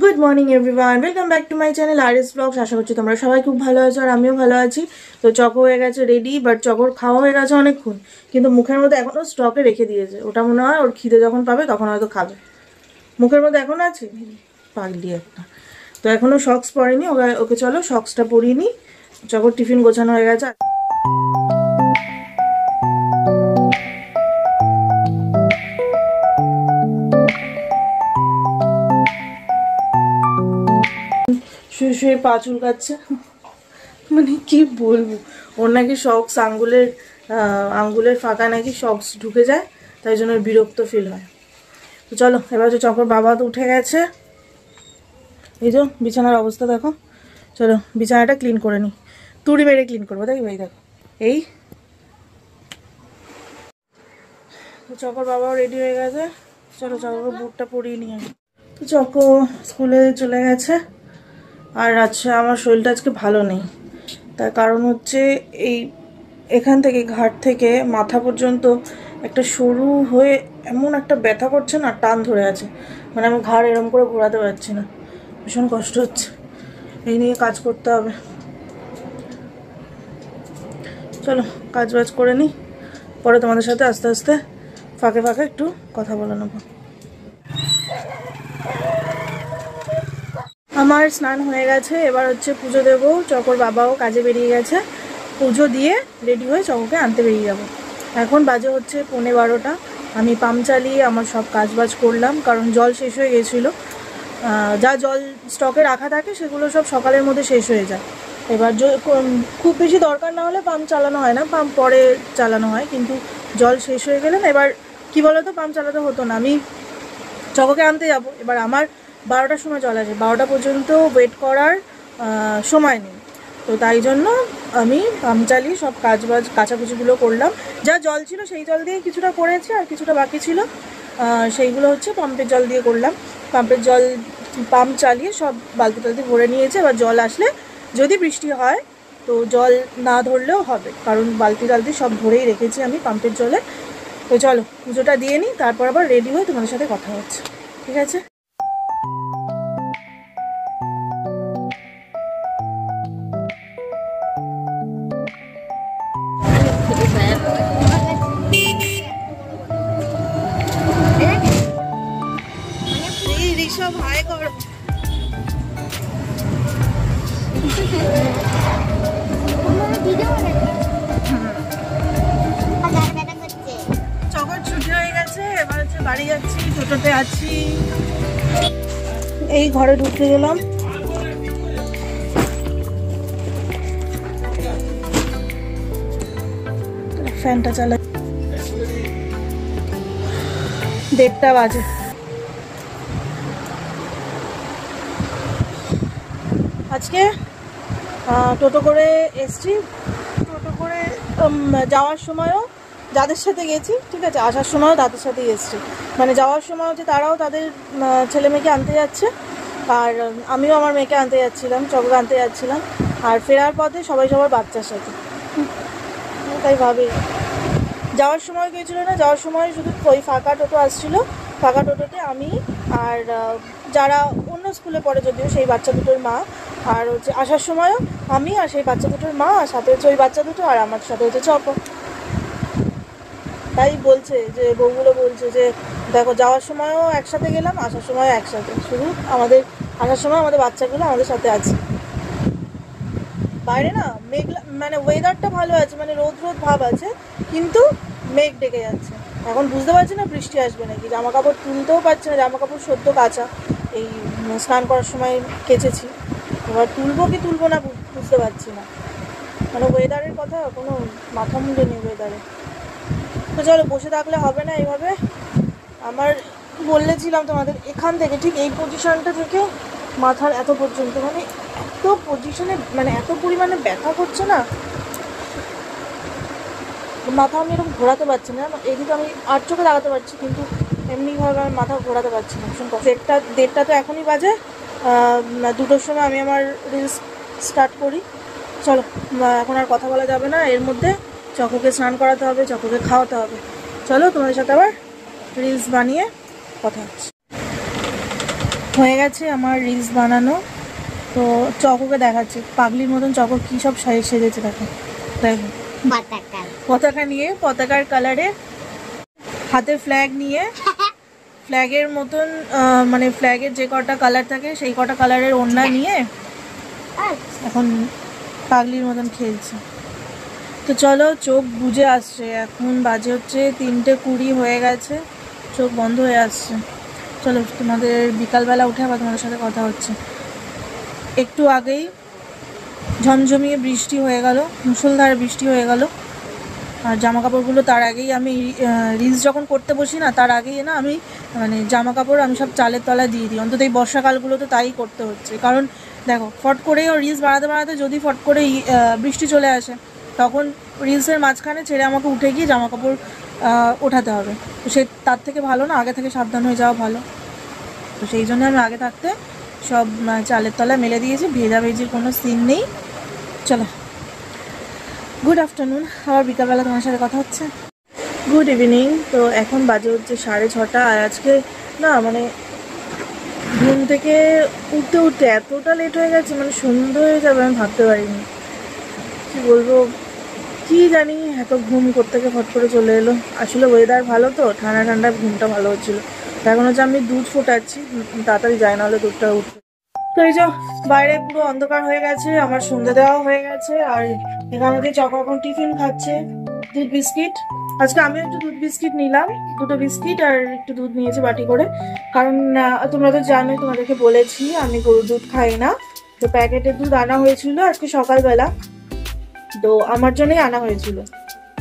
Good morning everyone, welcome back to my channel RS blogs. আশা করছি তোমরা সবাই খুব ভালো আছো আর আমিও ভালো আছি। তো চকো হয়ে গেছে রেডি, বাট চকোর খাওয়া হয়ে গেছে অনেকক্ষণ, কিন্তু মুখের মধ্যে এখনো স্টকে রেখে দিয়েছে। ওটা মনে হয় ওর খিদে যখন পাবে তখন হয়তো খাবে। মুখের মধ্যে এখন আছে পাগলি একটা। তো এখনো সক্স পরেনি, ওকে চলো সক্সটা পরিয়ে নি। চকোর টিফিন গোছানো হয়ে গেছে। শুয়ে শুয়ে পা চুলকাচ্ছে, মানে কি বলবো। ওর নাকি সক্স আঙ্গুলের ফাঁকা নাকি সক্স ঢুকে যায়, তাই জন্য বিরক্ত ফিল হয়। তো চলো এবার হচ্ছে চকর বাবা তো উঠে গেছে, এই যে বিছানার অবস্থা দেখো। চলো বিছানাটা ক্লিন করে নিই, তুড়ি বেড়ে ক্লিন করবো, তাই ভাই দেখো। এই তো চকর বাবাও রেডি হয়ে গেছে, চলো চকর বুটটা পরিয়ে নিয়ে আসি। তো চকো স্কুলে চলে গেছে। আর আচ্ছা, আমার শরীরটা আজকে ভালো নেই, তার কারণ হচ্ছে এখান থেকে ঘাট থেকে মাথা পর্যন্ত একটা সরু হয়ে এমন একটা ব্যথা করছে না, টান ধরে আছে। মানে আমি ঘাড় এরম করে ঘোরাতে পারছি না, ভীষণ কষ্ট হচ্ছে। এই নিয়ে কাজ করতে হবে। চলো কাজ বাজ করে নিই, পরে তোমাদের সাথে আস্তে আস্তে ফাঁকে ফাঁকে একটু কথা বলে নেবো। আমার স্নান হয়ে গেছে, এবার হচ্ছে পুজো দেবো। চকর বাবাও কাজে বেরিয়ে গেছে, পুজো দিয়ে রেডি হয়ে চকরকে আনতে বেরিয়ে যাব। এখন বাজে হচ্ছে 11:15। আমি পাম্প চালিয়ে আমার সব কাজবাজ করলাম, কারণ জল শেষ হয়ে গেছিলো। যা জল স্টকে রাখা থাকে সেগুলো সব সকালের মধ্যে শেষ হয়ে যায়। এবার খুব বেশি দরকার না হলে পাম্প চালানো হয় না, পাম্প পরে চালানো হয়। কিন্তু জল শেষ হয়ে গেলে না, এবার কী বলো তো, পাম্প চালাতে হতো না। আমি চকোকে আনতে যাব, এবার আমার 12টার সময় জল আসে, 12টা পর্যন্ত ওয়েট করার সময় নেই। তো তাই জন্য আমি পাম্প চালিয়ে সব কাজবাজ কাচাকুচিগুলো করলাম। যা জল ছিল সেই জল দিয়ে কিছুটা করেছি, আর কিছুটা বাকি ছিল সেইগুলো হচ্ছে পাম্পের জল দিয়ে করলাম। পাম্প চালিয়ে সব বালতি টালতি ভরে নিয়েছে। এবার জল আসলে যদি বৃষ্টি হয় তো জল না ধরলেও হবে, কারণ বালতি টালতি সব ভরেই রেখেছি আমি পাম্পের জলে। তো চলো পুজোটা দিয়ে নিই, তারপর আবার রেডি হয়ে তোমাদের সাথে কথা হচ্ছে, ঠিক আছে? ঋষভ হাই করো। চকর ছুটি হয়ে গেছে, এবার হচ্ছে বাড়ি যাচ্ছি, টোটোতে আছি। এই ঘরে ঢুকতে গেলাম, ফ্যানটা চালাই। 1:30 বাজে। আজকে টোটো করে এসছি। টোটো করে যাওয়ার সময়ও যাদের সাথে গেছি, ঠিক আছে, আসার সময়ও তাদের সাথেই এসছি। মানে যাওয়ার সময় হচ্ছে তারাও তাদের ছেলে মেয়েকে আনতে যাচ্ছে, আর আমিও আমার মেয়েকে আনতে যাচ্ছিলাম, চককে আনতে যাচ্ছিলাম। আর ফেরার পথে সবাই সবার বাচ্চার সাথে। তাই ভাবি যাওয়ার সময় গিয়েছিল না, যাওয়ার সময় শুধু ওই ফাঁকা টোটো আসছিলো, ফাঁকা টোটোতে আমি আর যারা অন্য স্কুলে পড়ে যদিও সেই বাচ্চা দুটোর মা, আর হচ্ছে আসার সময়ও আমি আর সেই বাচ্চা দুটোর মা, আর সাথে হচ্ছে ওই বাচ্চা দুটো, আর আমার সাথে হচ্ছে চকো। তাই বলছে যে বউগুলো বলছে যে দেখো যাওয়ার সময়ও একসাথে গেলাম, আসার সময়ও একসাথে, শুধু আসার সময় আমাদের বাচ্চাগুলো আমাদের সাথে আছে। বাইরে না মেঘলা, মানে ওয়েদারটা ভালো আছে, মানে রোদ রোদ ভাব আছে, কিন্তু মেঘ ডেকে যাচ্ছে। এখন বুঝতে পারছি না বৃষ্টি আসবে নাকি, জামা কাপড় তুলতেও পারছি না, জামা কাপড় সদ্য কাচা, এই স্নান করার সময় কেচেছি, এবার তুলবো কি তুলবো না বুঝতে পারছি না। মানে ওয়েদারের কথা কোনো মাথা মুন্ডে নেই ওয়েদারে। তো চলো বসে থাকলে হবে না এইভাবে। আমার বলেছিলাম তোমাদের, এখান থেকে ঠিক এই পজিশনটা থেকে মাথার এত পর্যন্ত, মানে এত পজিশনে, মানে এত পরিমাণে ব্যথা করছে না, মাথা আমি এরকম ঘোরাতে পারছি না। এদিকে আমি আর চোখে লাগাতে পারছি, কিন্তু এমনিভাবে আমি মাথা ঘোরাতে পারছি না, ভীষণ কষ্ট। 1:30 তো এখনই বাজে, 2টোর সময় আমি আমার রিলস স্টার্ট করি। চলো এখন আর কথা বলা যাবে না, এর মধ্যে চকোকে স্নান করাতে হবে, চকোকে খাওয়াতে হবে। চলো তোমাদের সাথে আবার রিলস বানিয়ে কথা হচ্ছে। হয়ে গেছে আমার রিলস বানানো। তো চকোকে দেখাচ্ছে পাগলির মতন, চকো কী সব সেজেছে দেখো। দেখো পতাকা নিয়ে, পতাকার কালারে হাতে ফ্ল্যাগ নিয়ে, ফ্ল্যাগের মতন মানে ফ্ল্যাগের যে কটা কালার থাকে সেই কটা কালারের ওড়না নিয়ে এখন পাগলির মতন খেলছে। তো চলো, চোখ বুজে আসছে, এখন বাজে হচ্ছে 3:20 হয়ে গেছে, চোখ বন্ধ হয়ে আসছে। চলো তোমাদের বিকালবেলা উঠে আবার তোমাদের সাথে কথা হচ্ছে। একটু আগেই ঝমঝমিয়ে বৃষ্টি হয়ে গেল, মুষলধারে বৃষ্টি হয়ে গেল। আর জামা কাপড়গুলো তার আগেই আমি রিলস যখন করতে বসি না, তার আগেই না আমি মানে জামা কাপড় আমি সব চালের তলায় দিয়ে দিই। অন্তত এই বর্ষাকালগুলো তো তাই করতে হচ্ছে, কারণ দেখো ফট করেই রিলস বানাতে বানাতে যদি ফট করে বৃষ্টি চলে আসে, তখন রিলসের মাঝখানে ছেড়ে আমাকে উঠে গিয়ে জামা কাপড় ওঠাতে হবে। তো সে তার থেকে ভালো না আগে থেকে সাবধান হয়ে যাওয়া ভালো। তো সেই জন্য আমি আগে থাকতে সব চালের তলায় মেলে দিয়েছি, ভেজাভেজির কোনো সিন নেই। চলো, গুড আফটারনুন, আবার বিকালবেলা তোমার সাথে কথা হচ্ছে। Good evening. তো এখন বাজে হচ্ছে 6:30। আর আজকে না মানে ঘুম থেকে উঠতে উঠতে এতটা লেট হয়ে গেছে, মানে সন্ধ্যে হয়ে যাবে আমি ভাবতে পারিনি। কি বলবো, কি জানি এত ঘুম থেকে ফট করে চলে এলো। আসলে ওয়েদার ভালো তো, ঠান্ডা ঠান্ডা ঘুমটা ভালো হচ্ছিলো। এখন হচ্ছে আমি দুধ ফোটাচ্ছি, তাড়াতাড়ি যায় না হলে দুধটা উঠবে। তো এই যে বাইরে পুরো অন্ধকার হয়ে গেছে, আমার সন্ধ্যে দেওয়া হয়ে গেছে। আর এখানে চকো এখন টিফিন খাচ্ছে, দুধ বিস্কিট। আজকে আমি একটু দুধ বিস্কিট নিলাম, 2টো বিস্কিট আর একটু দুধ নিয়েছি বাটি করে। কারণ তোমরা তো জানোই, তোমাদেরকে বলেছি আমি গরুর দুধ খাই না। তো প্যাকেটের দুধ আনা হয়েছিল আজকে সকালবেলা, তো আমার জন্যই আনা হয়েছিল।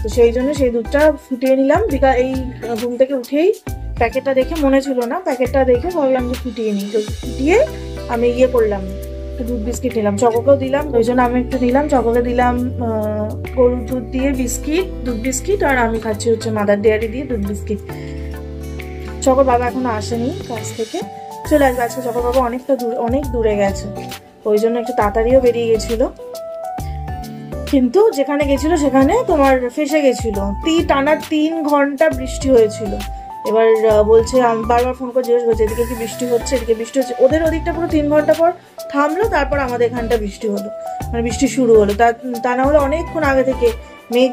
তো সেই জন্য সেই দুধটা ফুটিয়ে নিলাম। এই ঘুম থেকে উঠেই প্যাকেটটা দেখে মনে ছিল না, প্যাকেটটা দেখে ভাবলাম যে ফুটিয়ে নিই। তো ফুটিয়ে আমি করলাম, একটু দুধ বিস্কিট নিলাম, চকোকেও দিলাম। ওই জন্য আমি একটু নিলাম, চকোকে দিলাম গরুর দুধ দিয়ে বিস্কিট, দুধ বিস্কিট। আর আমি খাচ্ছি হচ্ছে মাদার ডেয়ারি দিয়ে দুধ বিস্কিট। চকোর বাবা এখনো আসেনি কাজ থেকে, চলে আসবে। আজকে চকোর বাবা অনেক দূরে গেছে, ওই জন্য একটু তাড়াতাড়িও বেরিয়ে গেছিলো। কিন্তু যেখানে গেছিল সেখানে তোমার ফেসে গেছিল, টানা 3 ঘন্টা বৃষ্টি হয়েছিল। এবার বলছে, বারবার ফোন করে জিজ্ঞেস করছে এদিকে কি বৃষ্টি হচ্ছে, এদিকে বৃষ্টি হচ্ছে। ওদের ওদিকটা পুরো 3 ঘন্টা পর থামলো, তারপর আমাদের এখানটা বৃষ্টি হলো, মানে বৃষ্টি শুরু হলো। তা না হলে অনেকক্ষণ আগে থেকে মেঘ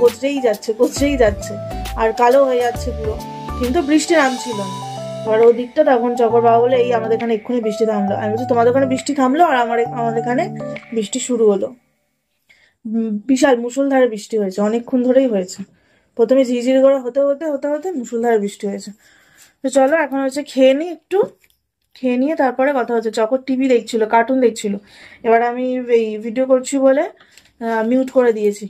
গজরেই যাচ্ছে আর কালো হয়ে যাচ্ছে পুরো, কিন্তু বৃষ্টি নামছিল না। এবার ওদিকটা তখন চকর বাবা বলে এই আমাদের এখানে এক্ষুনি বৃষ্টি থামলো। আমি বলছি তোমাদের ওখানে বৃষ্টি থামলো আর আমাদের এখানে বৃষ্টি শুরু হলো। বিশাল মুষলধারে বৃষ্টি হয়েছে, অনেকক্ষণ ধরেই হয়েছে। প্রথমে ঝিঝির করে হতে মুষলধারে বৃষ্টি হয়েছে। তো চলো এখন হচ্ছে খেয়ে নিই, একটু খেয়ে নিয়ে তারপরে কথা হচ্ছে। চকর টিভি দেখছিল, কার্টুন দেখছিল। এবার আমি এই ভিডিও করছি বলে মিউট করে দিয়েছি।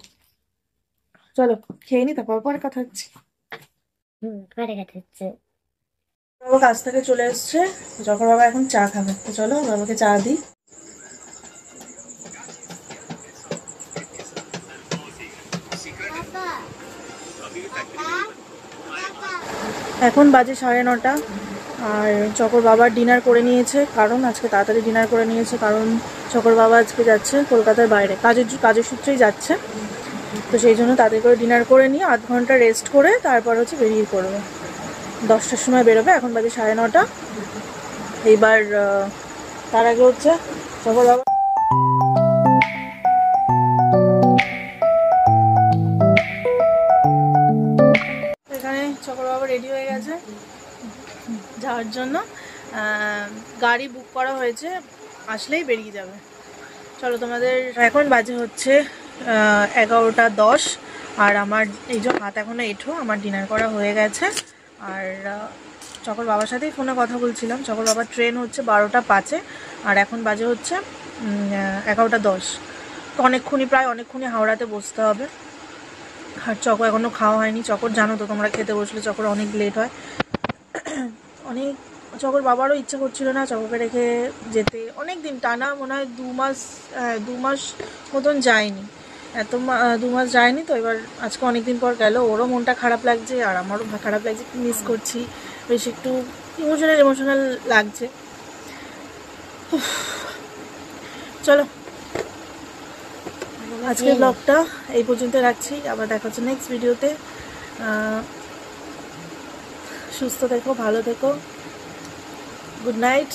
চলো খেয়ে নিই, তারপর পরে কথা হচ্ছে। বাবা কাজ থেকে চলে এসছে, যখন বাবা এখন চা খাবে। তো চলো বাবাকে চা দিই। এখন বাজে 9:30। আর চকর বাবা ডিনার করে নিয়েছে, কারণ আজকে তাড়াতাড়ি ডিনার করে নিয়েছে, কারণ চকর বাবা আজকে যাচ্ছে কলকাতার বাইরে, কাজের সূত্রেই যাচ্ছে। তো সেই জন্য তাদের করে ডিনার করে নিয়ে 1/2 ঘন্টা রেস্ট করে তারপর হচ্ছে বেরিয়ে পড়বে। 10টার সময় বেরোবে, এখন বাজে 9:30। এইবার তার আগে হচ্ছে চকর বাবা রেডি হয়ে গেছে যাওয়ার জন্য, গাড়ি বুক করা হয়েছে, আসলেই বেরিয়ে যাবে। চলো তোমাদের, এখন বাজে হচ্ছে 11:10। আর আমার এই যে হাত এখনো এঁঠো, আমার ডিনার করা হয়ে গেছে। আর চকর বাবার সাথেই ফোনে কথা বলছিলাম। চকর বাবার ট্রেন হচ্ছে 12:05, আর এখন বাজে হচ্ছে 11:10। তো প্রায় অনেকক্ষণই হাওড়াতে বসতে হবে। আর চকো এখনও খাওয়া হয়নি। চকর জানো তো, তোমরা খেতে বসলে চকর অনেক লেট হয়। চকর বাবারও ইচ্ছা করছিল না চকোকে রেখে যেতে। অনেক দিন টানা, মনে হয় 2 মাস মতন যায়নি, 2 মাস যায়নি। তো এবার আজকে অনেক দিন পর গেল, ওরও মনটা খারাপ লাগছে আর আমারও খারাপ লাগছে, মিস করছি, বেশ একটু ইমোশনাল লাগছে। চলো আজকের ব্লগটা এই পর্যন্ত রাখছি, আবার দেখা হচ্ছে নেক্সট ভিডিওতে। সুস্থ থেকো, ভালো থেকো, গুড নাইট।